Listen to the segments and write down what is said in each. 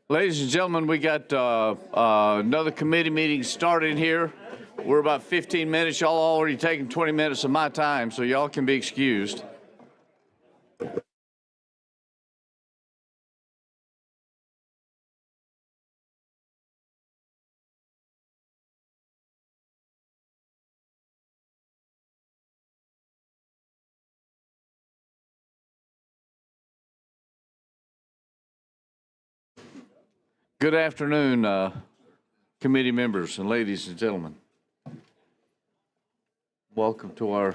Ladies and gentlemen, we got another committee meeting starting here. We're about 15 minutes. Y'all already taken 20 minutes of my time, so y'all can be excused. Good afternoon, committee members and ladies and gentlemen. Welcome to our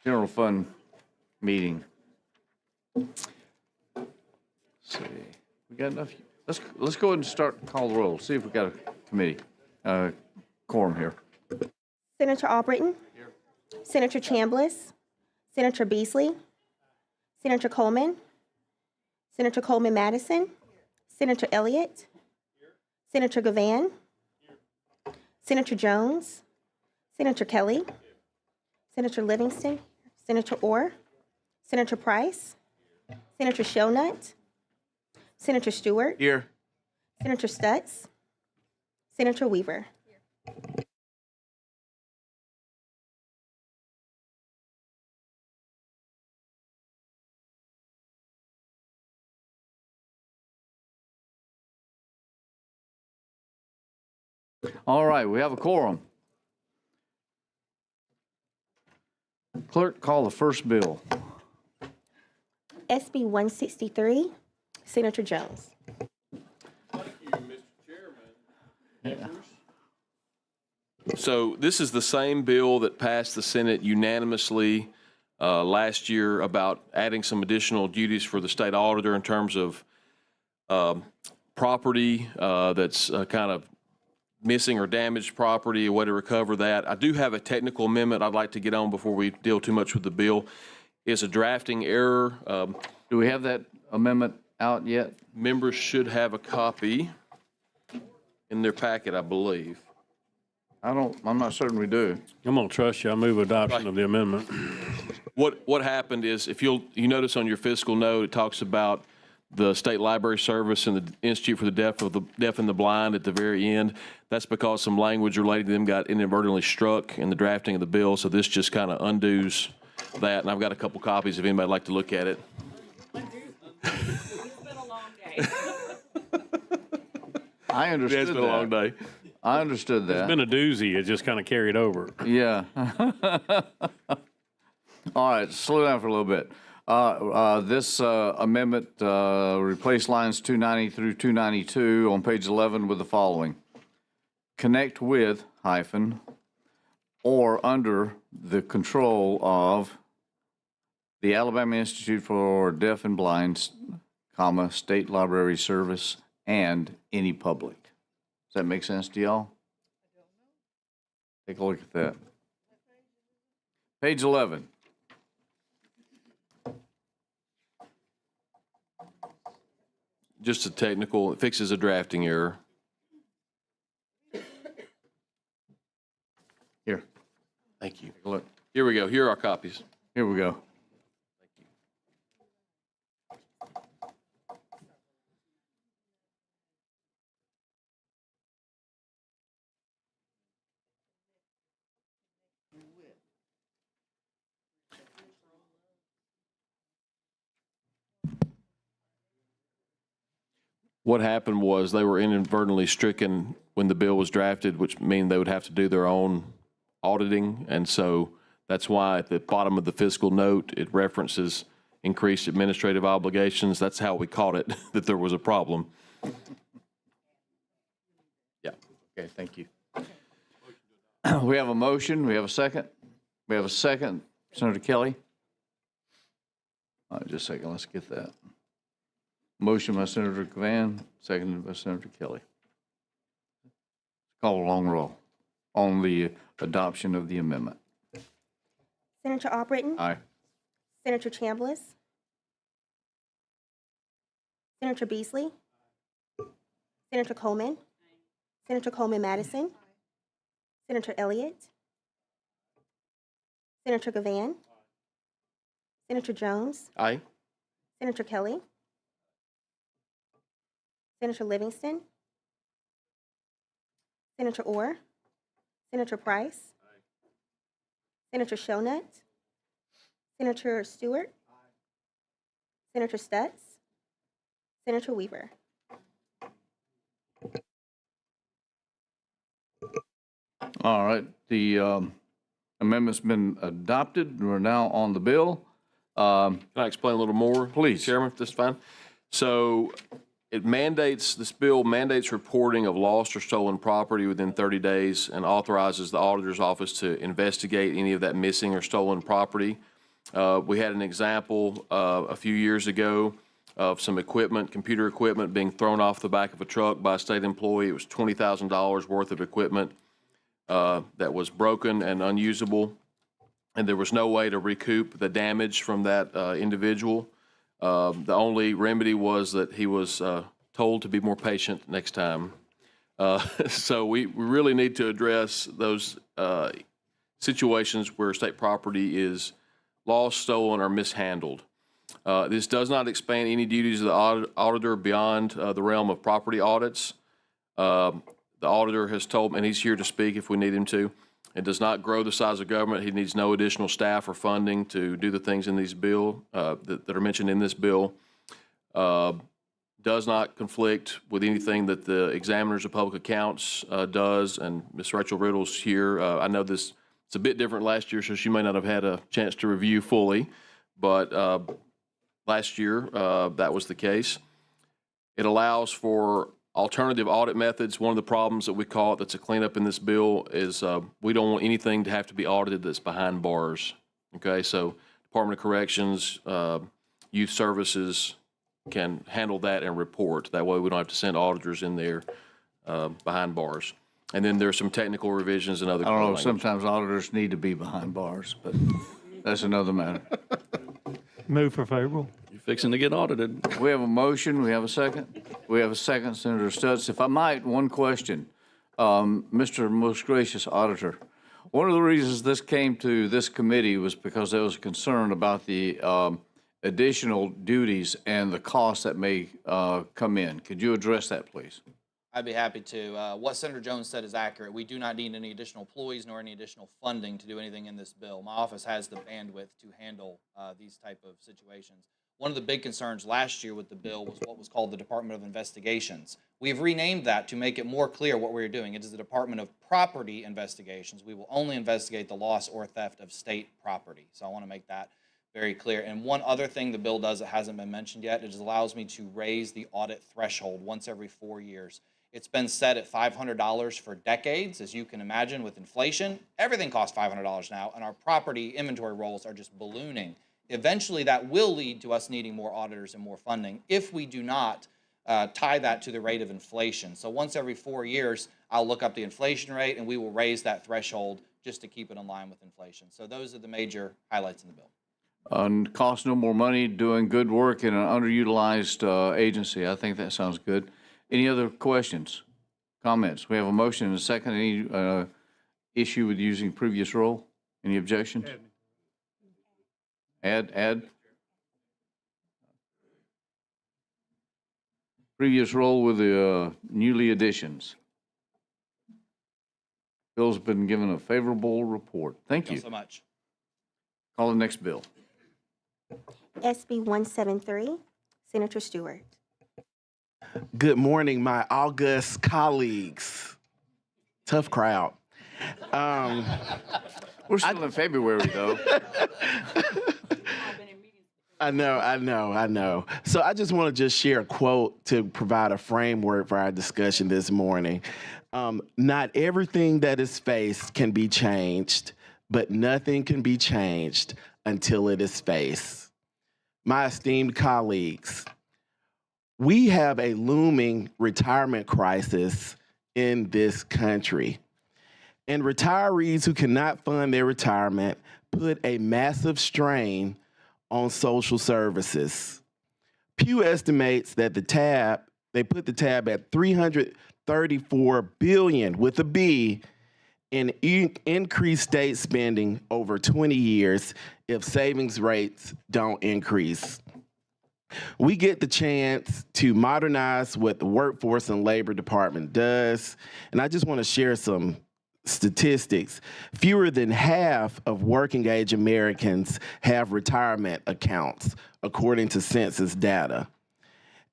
general fund meeting. Let's see, we got enough. Let's go ahead and start call the roll. See if we got a committee quorum here. Senator Albritton. Here. Senator Chambliss. Senator Beasley. Senator Coleman. Senator Coleman Madison. Senator Elliott. Here. Senator Gavan. Here. Senator Jones. Senator Kelly. Here. Senator Livingston. Senator Orr. Senator Price. Here. Senator Shelnut. Senator Stewart. Here. Senator Stutz. Senator Weaver. Here. All right, we have a quorum. Clerk, call the first bill. SB 163, Senator Jones. Thank you, Mr. Chairman. So this is the same bill that passed the Senate unanimously last year about adding some additional duties for the state auditor in terms of property that's kind of missing or damaged property, a way to recover that. I do have a technical amendment I'd like to get on before we deal too much with the bill. It's a drafting error. Do we have that amendment out yet? Members should have a copy in their packet, I believe. I'm not certain we do. I'm going to trust you. I move adoption of the amendment. What happened is, if you notice on your fiscal note, it talks about the State Library Service and the Institute for the Deaf and the Blind at the very end. That's because some language related to them got inadvertently struck in the drafting of the bill, so this just kind of undoes that. And I've got a couple copies if anybody would like to look at it. It's been a long day. I understood It's been a long day. I understood that. It's been a doozy. It just kind of carried over. Yeah. All right, slow down for a little bit. This amendment replaced lines 290 through 292 on page 11 with the following. Connect with, hyphen, or under the control of the Alabama Institute for Deaf and Blind, comma, State Library Service, and any public. Does that make sense to y'all? I don't know. Take a look at that. Page 11. Just a technical, it fixes a drafting error. Here. Thank you. Take a look. Here we go. Here are our copies. Here we go. Thank you. What happened was they were inadvertently stricken when the bill was drafted, which means they would have to do their own auditing. And so that's why at the bottom of the fiscal note, it references increased administrative obligations. That's how we caught it, that there was a problem. Yeah. Okay, thank you. We have a motion. We have a second. We have a second. Senator Kelly. All right, just a second. Let's get that. Motion by Senator Gavan, seconded by Senator Kelly. Call a long roll on the adoption of the amendment. Senator Albritton. Aye. Senator Chambliss. Senator Beasley. Senator Coleman. Senator Coleman Madison. Senator Elliott. Senator Gavan. Senator Jones. Aye. Senator Kelly. Senator Livingston, Senator Orr, Senator Price, Senator Shonut, Senator Stewart, Senator Stutz, Senator Weaver. All right, the amendment's been adopted. We're now on the bill. Can I explain a little more? Please. Chairman, if this is fine. So this bill mandates reporting of lost or stolen property within 30 days and authorizes the auditor's office to investigate any of that missing or stolen property. We had an example a few years ago of some equipment, computer equipment, being thrown off the back of a truck by a state employee. It was $20,000 worth of equipment that was broken and unusable, and there was no way to recoup the damage from that individual. The only remedy was that he was told to be more patient next time. So we really need to address those situations where state property is lost, stolen, or mishandled. This does not expand any duties of the auditor beyond the realm of property audits. The auditor has told, and he's here to speak if we need him to. It does not grow the size of government. He needs no additional staff or funding to do the things in these bill that are mentioned in this bill. Does not conflict with anything that the examiners of public accounts does. And Ms. Rachel Riddle's here. I know it's a bit different last year, so she may not have had a chance to review fully, but last year that was the case. It allows for alternative audit methods. One of the problems that we call it, that's a cleanup in this bill, is we don't want anything to have to be audited that's behind bars. Okay, so Department of Corrections, Youth Services can handle that and report. That way we don't have to send auditors in there behind bars. And then there's some technical revisions and other. I don't know, sometimes auditors need to be behind bars, but that's another matter. Move for favorable. You're fixing to get audited. We have a motion. We have a second. We have a second, Senator Stutz. If I might, one question. Mr. Most Gracious Auditor, one of the reasons this came to this committee was because there was concern about the additional duties and the costs that may come in. Could you address that, please? I'd be happy to. What Senator Jones said is accurate. We do not need any additional employees nor any additional funding to do anything in this bill. My office has the bandwidth to handle these type of situations. One of the big concerns last year with the bill was what was called the Department of Investigations. We've renamed that to make it more clear what we're doing. It is the Department of Property Investigations. We will only investigate the loss or theft of state property. So I want to make that very clear. And one other thing the bill does that hasn't been mentioned yet, it just allows me to raise the audit threshold once every 4 years. It's been set at $500 for decades. As you can imagine, with inflation, everything costs $500 now, and our property inventory rolls are just ballooning. Eventually, that will lead to us needing more auditors and more funding if we do not tie that to the rate of inflation. So once every 4 years, I'll look up the inflation rate, and we will raise that threshold just to keep it in line with inflation. So those are the major highlights in the bill. Cost no more money, doing good work in an underutilized agency. I think that sounds good. Any other questions, comments? We have a motion and a second. Any issue with using previous role? Any objections? Add. Previous role with the newly additions. Bill's been given a favorable report. Thank you. So much. Call the next bill. SB 173, Senator Stewart. Good morning, my august colleagues. Tough crowd. We're still in February, though. I know. So I just want to just share a quote to provide a framework for our discussion this morning. Not everything that is faced can be changed, but nothing can be changed until it is faced. My esteemed colleagues, we have a looming retirement crisis in this country. And retirees who cannot fund their retirement put a massive strain on social services. Pew estimates that they put the tab at $334 billion with a B in increased state spending over 20 years if savings rates don't increase. We get the chance to modernize what the Workforce and Labor Department does. And I just want to share some statistics. Fewer than half of working age Americans have retirement accounts, according to census data.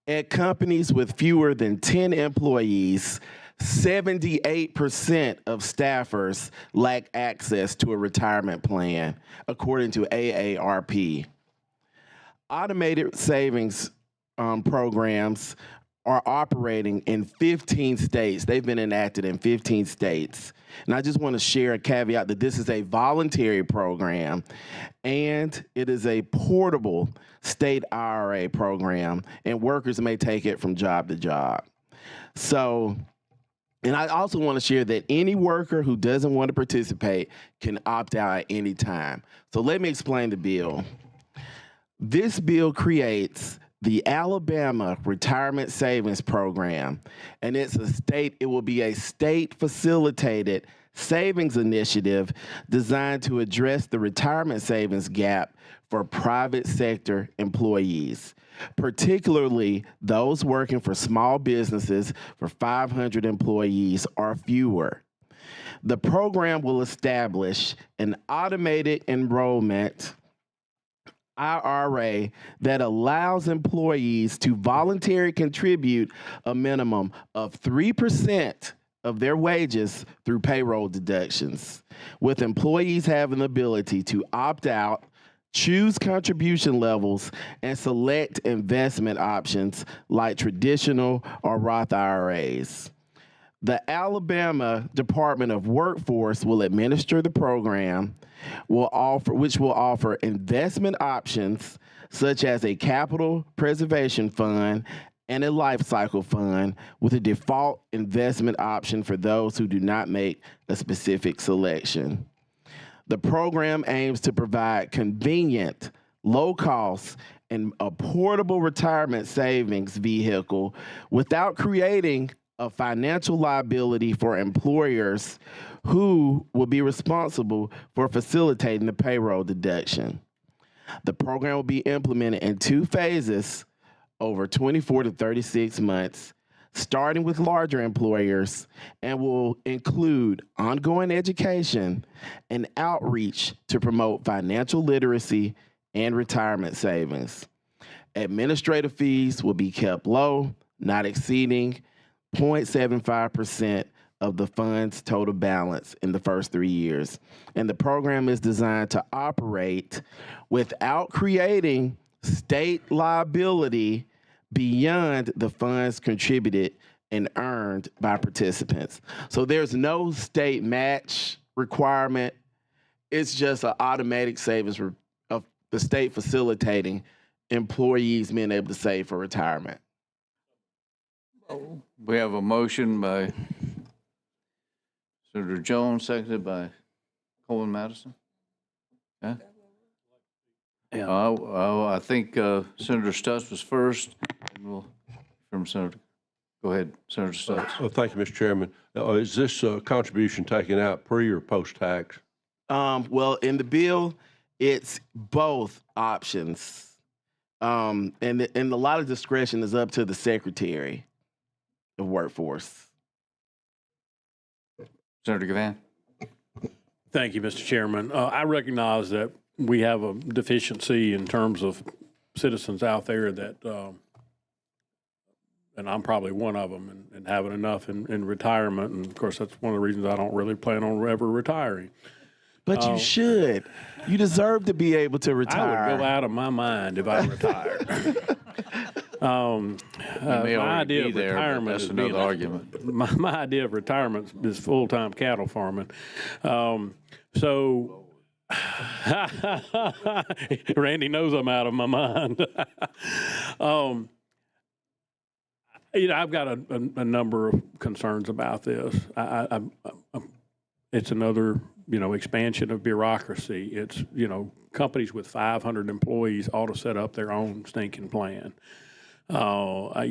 At companies with fewer than 10 employees, 78% of staffers lack access to a retirement plan, according to AARP. Automated savings programs are operating in 15 states. They've been enacted in 15 states. And I just want to share a caveat that this is a voluntary program and it is a portable state IRA program, and workers may take it from job to job. So, and I also want to share that any worker who doesn't want to participate can opt out at any time. So let me explain the bill. This bill creates the Alabama Retirement Savings Program, and it will be a state-facilitated savings initiative designed to address the retirement savings gap for private sector employees, particularly those working for small businesses for 500 employees or fewer. The program will establish an automated enrollment IRA that allows employees to voluntarily contribute a minimum of 3% of their wages through payroll deductions, with employees having the ability to opt out, choose contribution levels, and select investment options like traditional or Roth IRAs. The Alabama Department of Workforce will administer the program, which will offer investment options such as a capital preservation fund and a life cycle fund with a default investment option for those who do not make a specific selection. The program aims to provide convenient, low-cost, and a portable retirement savings vehicle without creating a financial liability for employers who will be responsible for facilitating the payroll deduction. The program will be implemented in 2 phases over 24 to 36 months, starting with larger employers, and will include ongoing education and outreach to promote financial literacy and retirement savings. Administrative fees will be kept low, not exceeding 0.75% of the fund's total balance in the first 3 years. And the program is designed to operate without creating state liability beyond the funds contributed and earned by participants. So there's no state match requirement. It's just an automatic savings of the state facilitating employees being able to save for retirement. We have a motion by Senator Jones, seconded by Coleman Madison. Yeah. I think Senator Stutz was first, and we'll from Senator. Go ahead, Senator Stutz. Well, thank you, Mr. Chairman. Is this contribution taken out pre or post tax? Well, in the bill, it's both options, and a lot of discretion is up to the Secretary of Workforce. Senator Gavan. Thank you, Mr. Chairman. I recognize that we have a deficiency in terms of citizens out there that, and I'm probably one of them, and having enough in retirement. And of course, that's one of the reasons I don't really plan on ever retiring. But you should. You deserve to be able to retire. I would go out of my mind if I retired. My idea of retirement is another argument. My idea of retirement is full-time cattle farming. So Randy knows I'm out of my mind. I've got a number of concerns about this. It's another, expansion of bureaucracy. It's, companies with 500 employees ought to set up their own stinking plan. I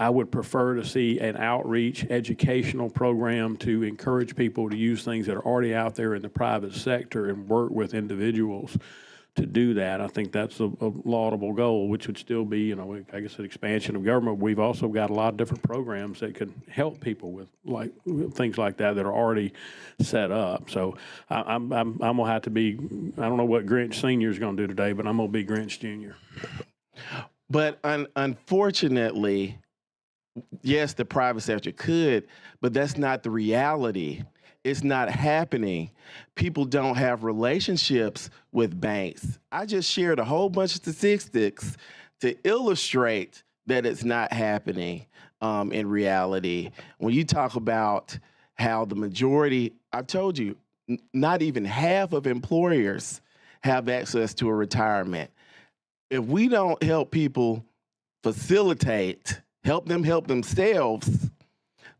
would prefer to see an outreach educational program to encourage people to use things that are already out there in the private sector and work with individuals to do that. I think that's a laudable goal, which would still be, you know, like I said, expansion of government. We've also got a lot of different programs that could help people with like things like that are already set up. So I'm gonna have to be. I don't know what Grinch Senior is going to do today, but I'm gonna be Grinch Junior. But unfortunately, yes, the private sector could, but that's not the reality. It's not happening. People don't have relationships with banks. I just shared a whole bunch of statistics to illustrate that it's not happening in reality. When you talk about how the majority, I told you, not even half of employers have access to a retirement. If we don't help people facilitate, help them help themselves,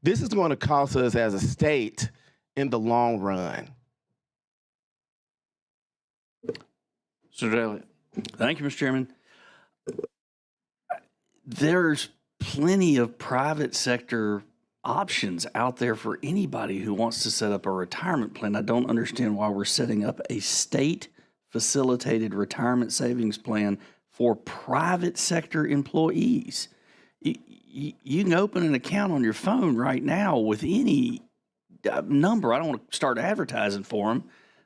this is going to cost us as a state in the long run. Senator Elliott. Thank you, Mr. Chairman. There's plenty of private sector options out there for anybody who wants to set up a retirement plan. I don't understand why we're setting up a state-facilitated retirement savings plan for private sector employees. You can open an account on your phone right now with any number. I don't want to start advertising for them,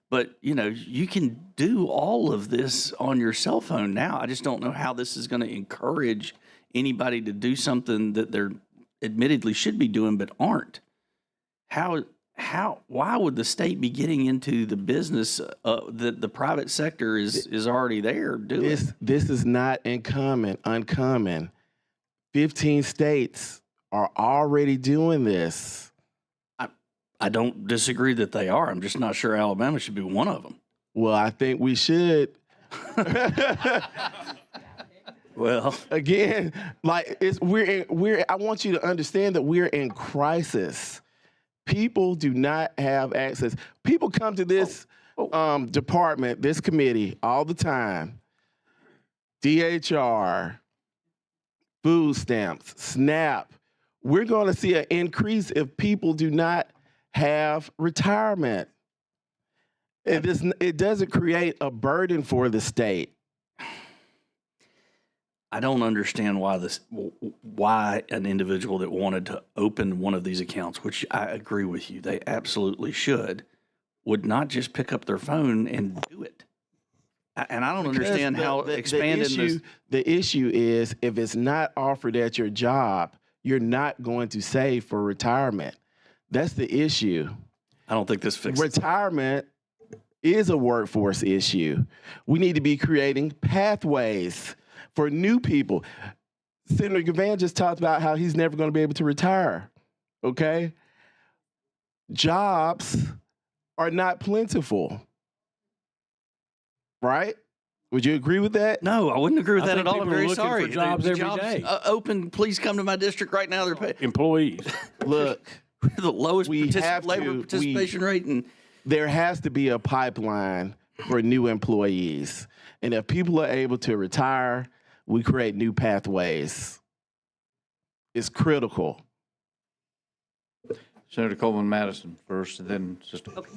but you know, you can do all of this on your cell phone now. I just don't know how this is going to encourage anybody to do something that they're admittedly should be doing but aren't. Why would the state be getting into the business that the private sector is already there doing? This is not uncommon. 15 states are already doing this. I don't disagree that they are. I'm just not sure Alabama should be one of them. Well, I think we should. Well, again, like I want you to understand that we're in crisis. People do not have access. People come to this department, this committee all the time. DHR, food stamps, SNAP. We're going to see an increase if people do not have retirement. It doesn't create a burden for the state. I don't understand why an individual that wanted to open one of these accounts, which I agree with you, they absolutely should, would not just pick up their phone and do it. And I don't understand how expanding this. The issue is if it's not offered at your job, you're not going to save for retirement. That's the issue. I don't think this fixes it. Retirement is a workforce issue. We need to be creating pathways for new people. Senator Gavan just talked about how he's never going to be able to retire, okay? Jobs are not plentiful, right? Would you agree with that? No, I wouldn't agree with that at all. I'm very looking sorry. for jobs every day. Open, please come to my district right now. They're paying. Employees. Look, the lowest have labor to- participation rate. And there has to be a pipeline for new employees. And if people are able to retire, we create new pathways. It's critical. Senator Coleman Madison first, and then Sister. Okay.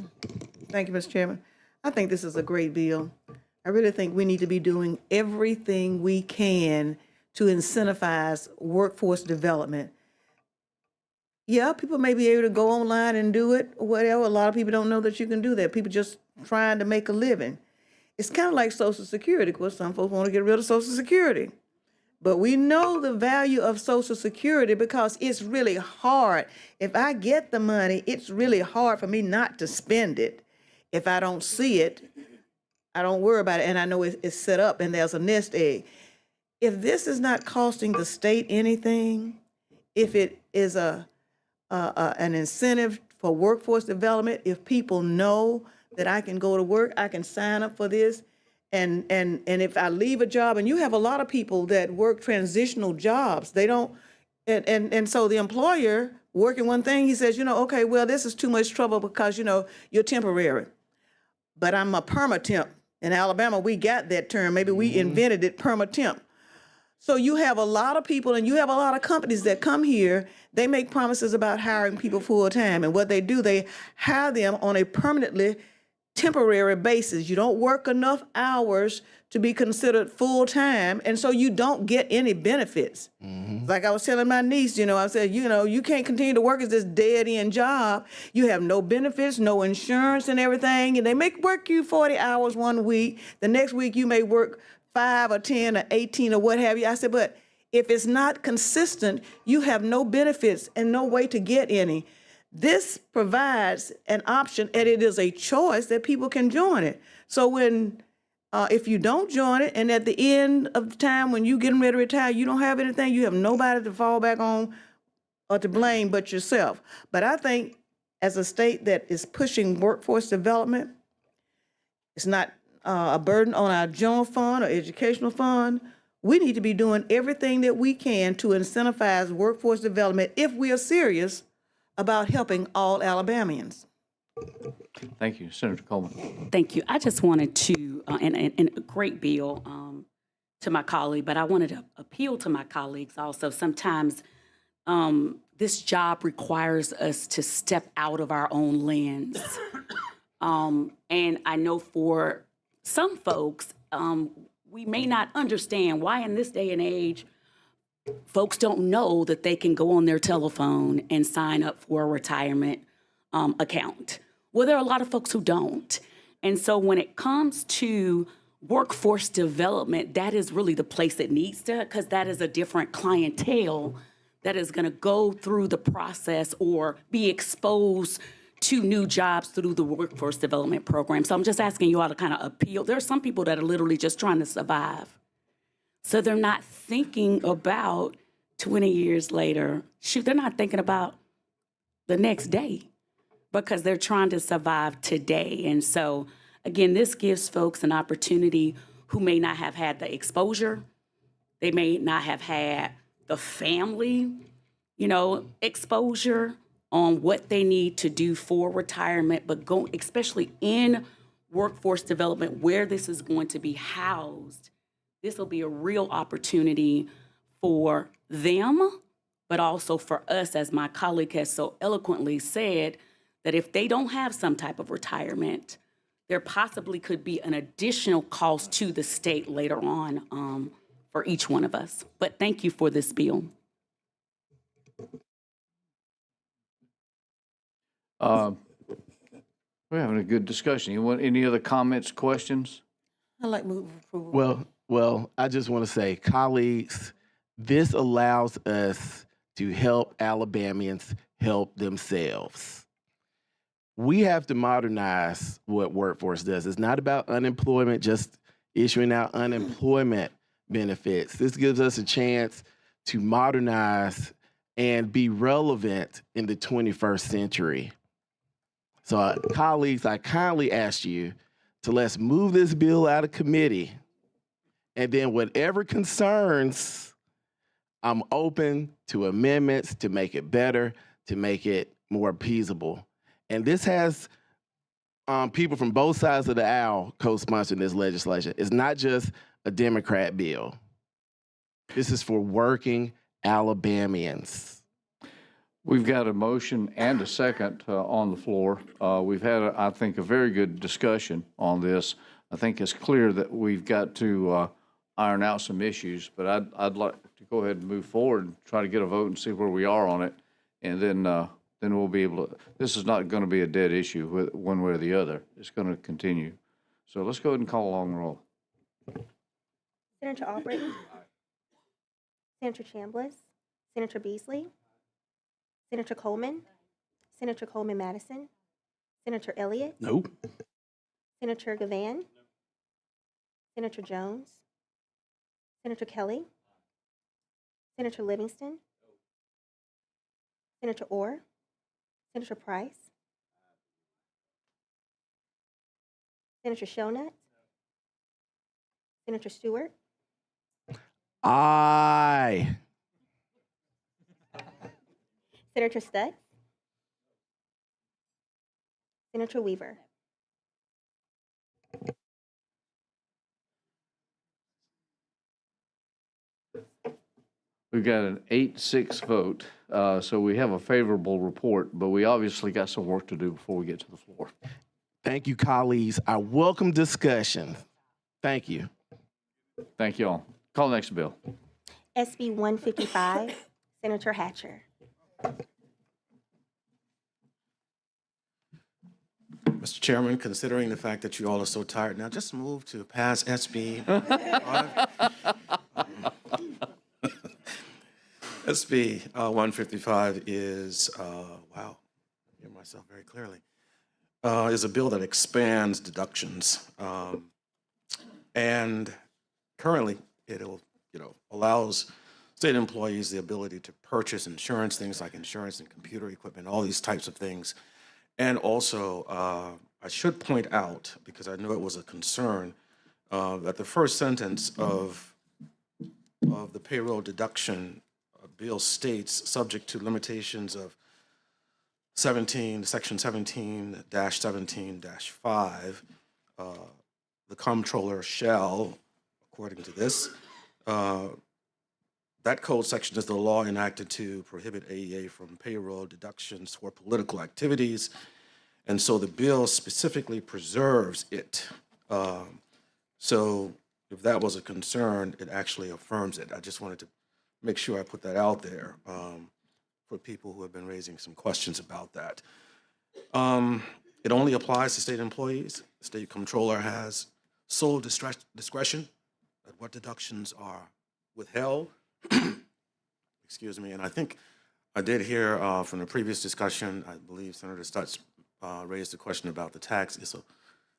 Thank you, Mr. Chairman. I think this is a great bill. I really think we need to be doing everything we can to incentivize workforce development. Yeah, people may be able to go online and do it or whatever. A lot of people don't know that you can do that. People just trying to make a living. It's kind of like Social Security. Of course, some folks want to get rid of Social Security. But we know the value of Social Security because it's really hard. If I get the money, it's really hard for me not to spend it. If I don't see it, I don't worry about it, and I know it's set up and there's a nest egg. If this is not costing the state anything, if it is an incentive for workforce development, if people know that I can go to work, I can sign up for this, and if I leave a job, and you have a lot of people that work transitional jobs, they don't, and so the employer working one thing, he says, okay, well, this is too much trouble because, you're temporary, but I'm a perma-temp. In Alabama, we got that term. Maybe we invented it, perma-temp. So you have a lot of people and you have a lot of companies that come here, they make promises about hiring people full-time. And what they do, they hire them on a permanently temporary basis. You don't work enough hours to be considered full-time, and so you don't get any benefits. Like I was telling my niece, I said, you can't continue to work as this dead-end job. You have no benefits, no insurance and everything, and they work you 40 hours one week. The next week you may work 5 or 10 or 18 or what have you. I said, but if it's not consistent, you have no benefits and no way to get any. This provides an option, and it is a choice that people can join it. So when, if you don't join it, and at the end of the time when you getting ready to retire, you don't have anything, you have nobody to fall back on or to blame but yourself. But I think as a state that is pushing workforce development, it's not a burden on our general fund or educational fund. We need to be doing everything that we can to incentivize workforce development if we are serious about helping all Alabamians. Thank you. Senator Coleman. Thank you. I just wanted to, and a great bill to my colleague, but I wanted to appeal to my colleagues also. Sometimes this job requires us to step out of our own lens. And I know for some folks, we may not understand why in this day and age, folks don't know that they can go on their telephone and sign up for a retirement account. Well, there are a lot of folks who don't. And so when it comes to workforce development, that is really the place it needs to, because that is a different clientele that is going to go through the process or be exposed to new jobs through the workforce development program. So I'm just asking you all to kind of appeal. There are some people that are literally just trying to survive. So they're not thinking about 20 years later. Shoot, they're not thinking about the next day because they're trying to survive today. And so, again, this gives folks an opportunity who may not have had the exposure. They may not have had the family, exposure on what they need to do for retirement, but go, especially in workforce development where this is going to be housed. This will be a real opportunity for them, but also for us, as my colleague has so eloquently said, that if they don't have some type of retirement, there possibly could be an additional cost to the state later on for each one of us. But thank you for this bill. We're having a good discussion. You want any other comments, questions? I like move approval. Well, I just want to say, colleagues, this allows us to help Alabamians help themselves. We have to modernize what workforce does. It's not about unemployment, just issuing out unemployment benefits. This gives us a chance to modernize and be relevant in the 21st century. So, colleagues, I kindly ask you to let's move this bill out of committee. And then whatever concerns, I'm open to amendments to make it better, to make it more appeasable. And this has people from both sides of the aisle co-sponsoring this legislation. It's not just a Democrat bill. This is for working Alabamians. We've got a motion and a second on the floor. We've had, I think, a very good discussion on this. I think it's clear that we've got to iron out some issues, but I'd like to go ahead and move forward and try to get a vote and see where we are on it. And then we'll be able to, this is not going to be a dead issue one way or the other. It's going to continue. So let's go ahead and call along the roll. Senator Albritton? Senator Chambliss? Senator Beasley? Senator Coleman? Senator Coleman-Madison? Senator Elliott? No. Senator Gavan? Senator Jones? Senator Kelly? Senator Livingston? Senator Orr? Senator Price? Senator Shellnut? Senator Stewart? Aye. Senator Stutz? Senator Weaver? We've got an 8-6 vote, so we have a favorable report, but we obviously got some work to do before we get to the floor. Thank you, colleagues. I welcome discussion. Thank you. Thank you all. Call the next bill. SB 155, Senator Hatcher. Mr. Chairman, considering the fact that you all are so tired now, just move to pass SB. SB 155 is, wow, I hear myself very clearly, is a bill that expands deductions. And currently, it'll, allows state employees the ability to purchase insurance, things like insurance and computer equipment, all these types of things. And also, I should point out, because I know it was a concern, that the first sentence of the payroll deduction bill states, subject to limitations of section 17-17-5, the comptroller shall, according to this, that code section is the law enacted to prohibit AEA from payroll deductions for political activities. And so the bill specifically preserves it. So if that was a concern, it actually affirms it. I just wanted to make sure I put that out there for people who have been raising some questions about that. It only applies to state employees. The state comptroller has sole discretion at what deductions are withheld. Excuse me, and I think I did hear from the previous discussion, I believe Senator Stutz raised the question about the tax. So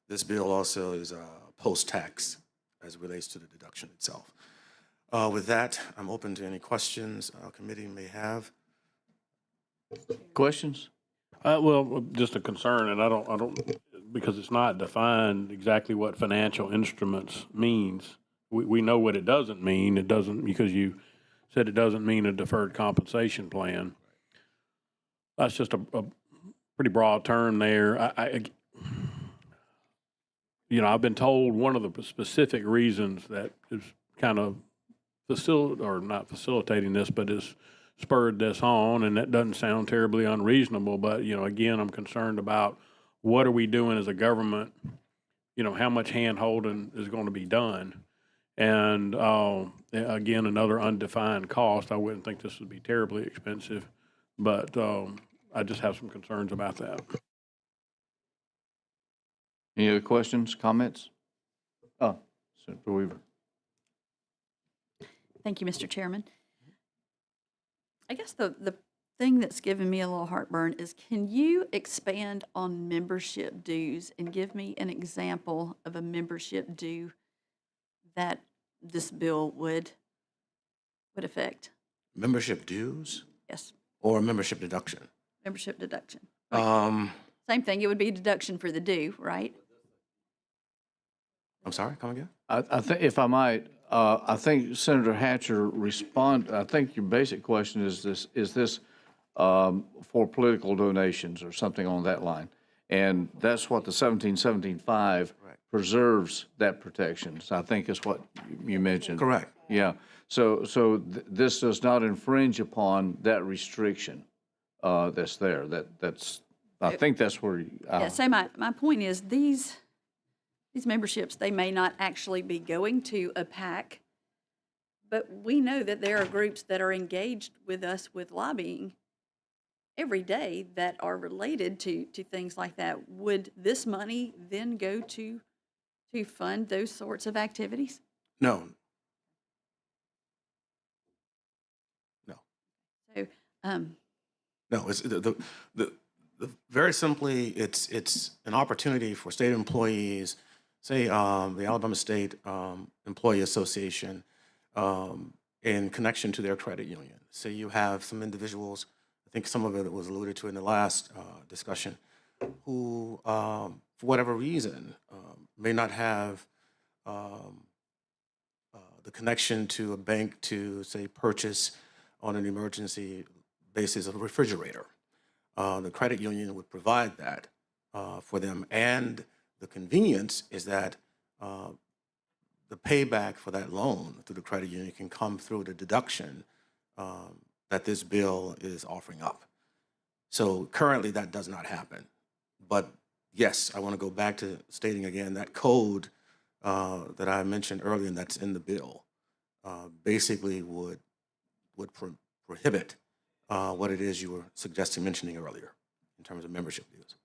this bill also is post-tax as it relates to the deduction itself. With that, I'm open to any questions our committee may have. Questions? Well, just a concern, and I don't, because it's not defined exactly what financial instruments means. We know what it doesn't mean. It doesn't, because you said it doesn't mean a deferred compensation plan. That's just a pretty broad term there. I've been told one of the specific reasons that is kind of not facilitating this, but is spurred this on, and that doesn't sound terribly unreasonable, but, again, I'm concerned about what are we doing as a government, how much hand-holding is going to be done. And, again, another undefined cost. I wouldn't think this would be terribly expensive, but I just have some concerns about that. Any other questions, comments? Oh, Senator Weaver. Thank you, Mr. Chairman. I guess the thing that's given me a little heartburn is, can you expand on membership dues and give me an example of a membership due that this bill would affect? Membership dues? Yes. Or membership deduction? Membership deduction. Right. Same thing, it would be deduction for the due, right? I'm sorry, come again? I think, if I might, I think Senator Hatcher I think your basic question is this for political donations or something on that line? And that's what the 17-17-5 preserves, that protection. So I think is what you mentioned. Correct. Yeah. So this does not infringe upon that restriction that's there. I think that's where. Yeah. So my point is these memberships, they may not actually be going to a PAC, but we know that there are groups that are engaged with us with lobbying every day that are related to things like that. Would this money then go to fund those sorts of activities? No. So, no, it's very simply, it's an opportunity for state employees, say the Alabama State Employee Association, in connection to their credit union. Say you have some individuals, I think some of it was alluded to in the last discussion, who, for whatever reason, may not have the connection to a bank to, say, purchase on an emergency basis of a refrigerator. The credit union would provide that for them. And the convenience is that the payback for that loan through the credit union can come through the deduction that this bill is offering up. So currently that does not happen. But yes, I want to go back to stating again that code that I mentioned earlier and that's in the bill basically would prohibit what it is you were mentioning earlier in terms of membership dues.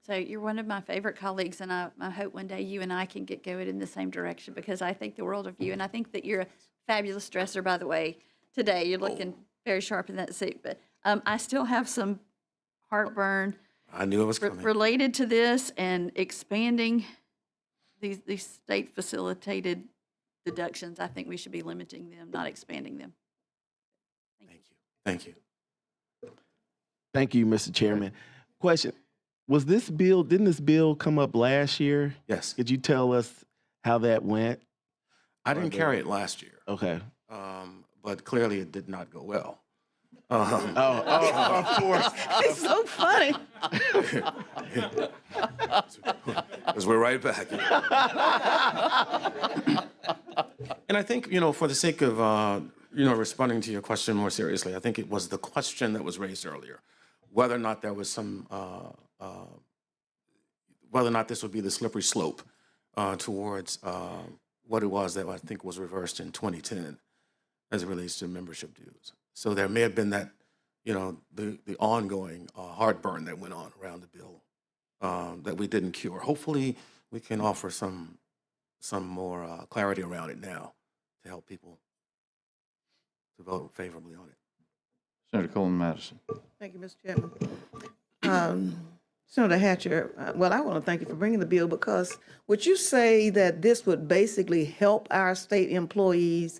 So you're one of my favorite colleagues, and I hope one day you and I can get going in the same direction, because I think the world of you, and I think that you're a fabulous dresser, by the way. Today, you're looking very sharp in that suit, but I still have some heartburn. I knew it was coming. Related to this and expanding these state facilitated deductions. I think we should be limiting them, not expanding them. Thank you. Thank you, Mr. Chairman. Question, didn't this bill come up last year? Yes. Could you tell us how that went? I didn't carry it last year, Okay. but clearly it did not go well. Of course. It's so funny. Because we're right back. And I think, for the sake of, responding to your question more seriously, I think it was the question that was raised earlier, whether or not there was some, whether or not this would be the slippery slope towards what it was that I think was reversed in 2010 as it relates to membership dues. So there may have been that, the ongoing heartburn that went on around the bill that we didn't cure. Hopefully, we can offer some more clarity around it now to help people to vote favorably on it. Senator Coleman Madison. Thank you, Mr. Chairman. Senator Hatcher, well, I want to thank you for bringing the bill, because would you say that this would basically help our state employees?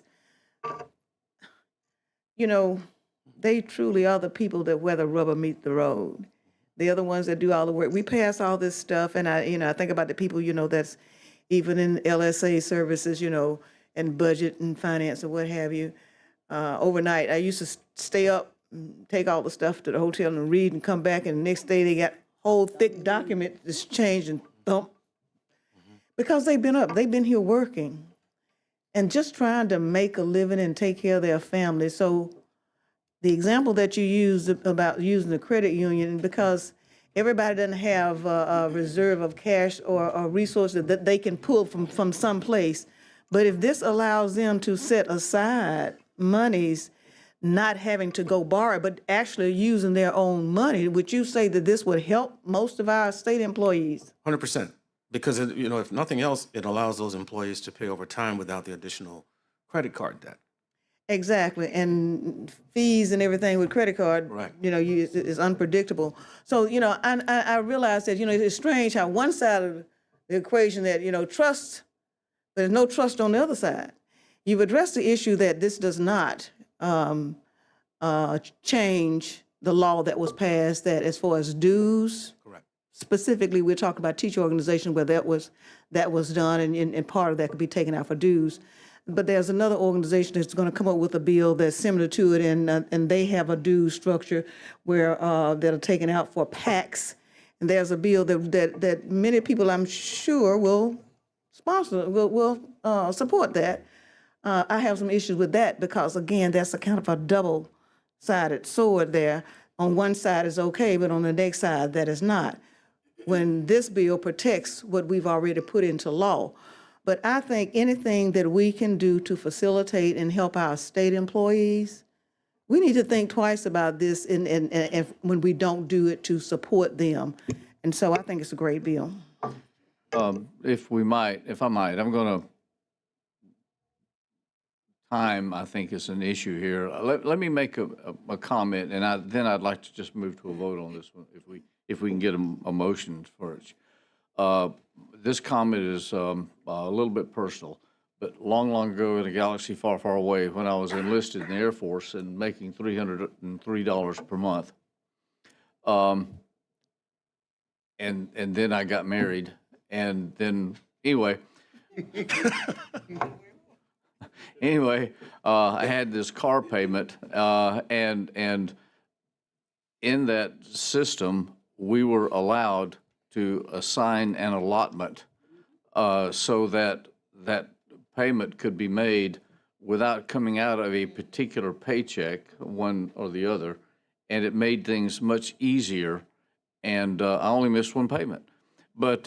They truly are the people that where the rubber meets the road. They are the ones that do all the work. We pass all this stuff, and I think about the people, that's even in LSA services, and budget and finance and what have you. Overnight, I used to stay up, and take all the stuff to the hotel and read and come back, and the next day they got whole thick document that's changed and thump. Because they've been up, they've been here working and just trying to make a living and take care of their family. So the example that you used about using the credit union, because everybody doesn't have a reserve of cash or resources that they can pull from some place. But if this allows them to set aside monies, not having to go borrow, but actually using their own money, would you say that this would help most of our state employees? 100%. Because, if nothing else, it allows those employees to pay over time without the additional credit card debt. Exactly, and fees and everything with credit card, Correct. Is unpredictable. So, I realize that, it's strange how one side of the equation that, trust, there's no trust on the other side. You've addressed the issue that this does not change the law that was passed, that as far as dues. Correct. Specifically, we're talking about teacher organization where that was done, and part of that could be taken out for dues. But there's another organization that's going to come up with a bill that's similar to it, and they have a dues structure where that are taken out for PACs. And there's a bill that many people, I'm sure, will sponsor, will support that. I have some issues with that because, again, that's a kind of a double-sided sword there. On one side is okay, but on the next side, that is not. When this bill protects what we've already put into law. But I think anything that we can do to facilitate and help our state employees, we need to think twice about this and when we don't do it to support them. And so I think it's a great bill. If I might, I'm going to, time I think is an issue here. Let me make a comment, and then I'd like to just move to a vote on this one if we can get a motion for it. This comment is a little bit personal, but long ago in a galaxy far, far away, when I was enlisted in the Air Force and making $303 per month, and then I got married, and then anyway, I had this car payment, and in that system, we were allowed to assign an allotment so that that payment could be made without coming out of a particular paycheck, one or the other, and it made things much easier and I only missed one payment. But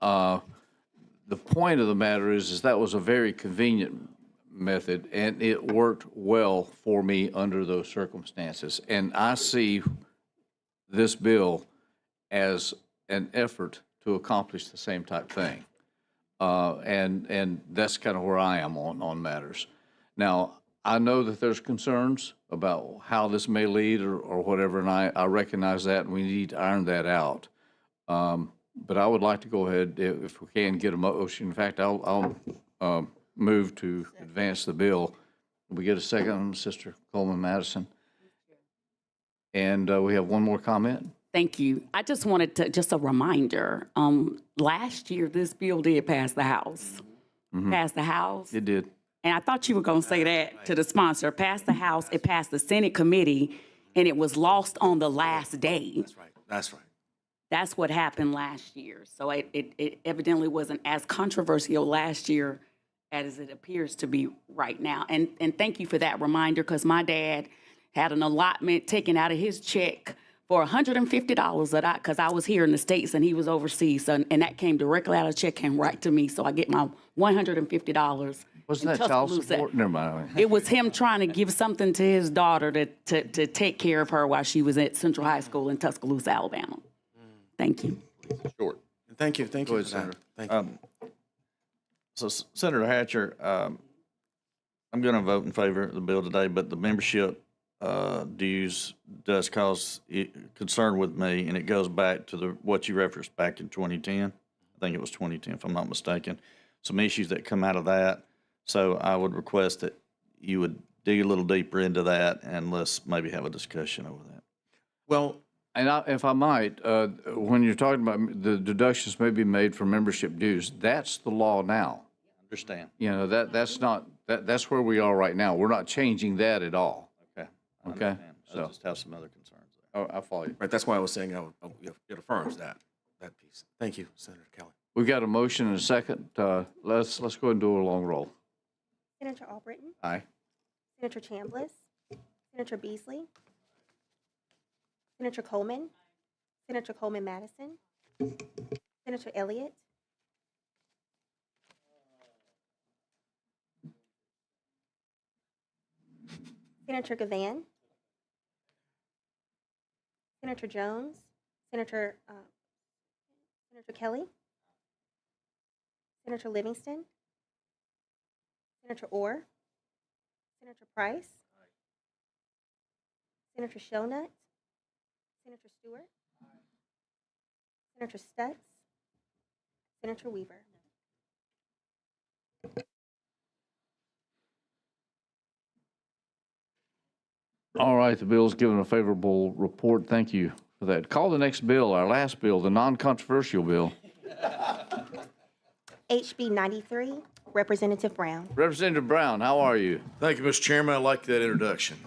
the point of the matter is that was a very convenient method, and it worked well for me under those circumstances. And I see this bill as an effort to accomplish the same type thing. And that's kind of where I am on matters. Now, I know that there's concerns about how this may lead or whatever, and I recognize that, and we need to iron that out. But I would like to go ahead, if we can, get a motion. In fact, I'll move to advance the bill. We get a second, Sister Coleman Madison. And we have one more comment. Thank you. I just wanted to, just a reminder, last year, this bill did pass the House. Passed the House. It did. And I thought you were going to say that to the sponsor. Passed the House, it passed the Senate committee, and it was lost on the last day. That's right. That's right. That's what happened last year. So it evidently wasn't as controversial last year as it appears to be right now. And thank you for that reminder, because my dad had an allotment taken out of his check for $150 because I was here in the States and he was overseas. So, and that came directly out of the check, came right to me. So I get my $150. Wasn't that child support? Never mind. It was him trying to give something to his daughter to take care of her while she was at Central High School in Tuscaloosa, Alabama. Thank you. Short. Thank you. Thank Go you ahead, for that. Senator. Thank you. So Senator Hatcher, I'm going to vote in favor of the bill today, but the membership dues does cause concern with me, and it goes back to what you referenced back in 2010. I think it was 2010, if I'm not mistaken. Some issues that come out of that. So I would request that you would dig a little deeper into that, and let's maybe have a discussion over that. Well, And if I might, when you're talking about the deductions may be made for membership dues, that's the law now. Understand. You know, that's not, that's where we are right now. We're not changing that at all. Okay. I Okay? understand. I So, just have some other concerns there. I follow you. right. That's why I was saying it affirms that piece. Thank you, Senator Kelly. We've got a motion and a second. Let's go ahead and do a long roll. Senator Albritton, Aye. Senator Chambliss, Senator Beasley, Senator Coleman, Senator Coleman Madison, Senator Elliott, Senator Gavan, Senator Jones, Senator Kelly, Senator Livingston, Senator Orr, Senator Price, Senator Shonut, Senator Stewart, Senator Stutz, Senator Weaver. All right, the bill's given a favorable report. Thank you for that. Call the next bill, our last bill, the non-controversial bill. HB 93, Representative Brown. Representative Brown, how are you? Thank you, Mr. Chairman. I like that introduction.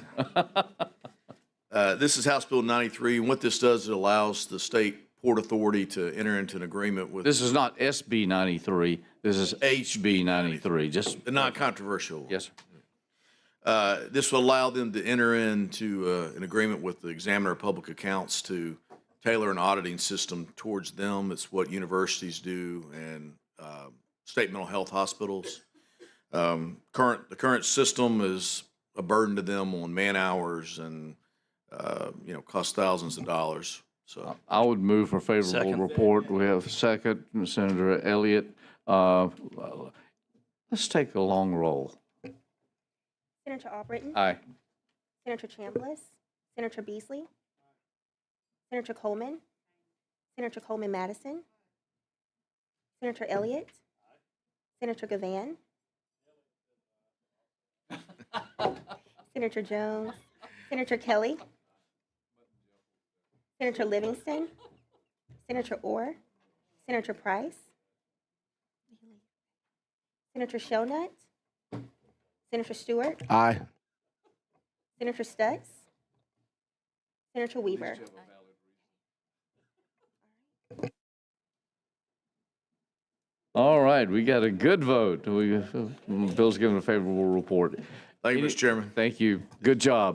This is House Bill 93, and what this does, it allows the state Port Authority to enter into an agreement with. This is not SB 93. This is HB 93. Just the non-controversial. Yes, sir. This will allow them to enter into an agreement with the Examiner of Public Accounts to tailor an auditing system towards them. It's what universities do and state mental health hospitals. The current system is a burden to them on man hours and costs thousands of dollars. So I would move for favorable report. We have a second, Senator Elliott. Let's take a long roll. Senator Albritton, Aye. Senator Chambliss, Senator Beasley, Senator Coleman, Senator Coleman Madison, Senator Elliott, Senator Gavan, Senator Jones, Senator Kelly, Senator Livingston, Senator Orr, Senator Price, Senator Shonut, Senator Stewart, Aye. Senator Stutz, Senator Weaver. All right, we got a good vote. Bill's given a favorable report. thank you, Mr. Chairman. Thank you. Good job.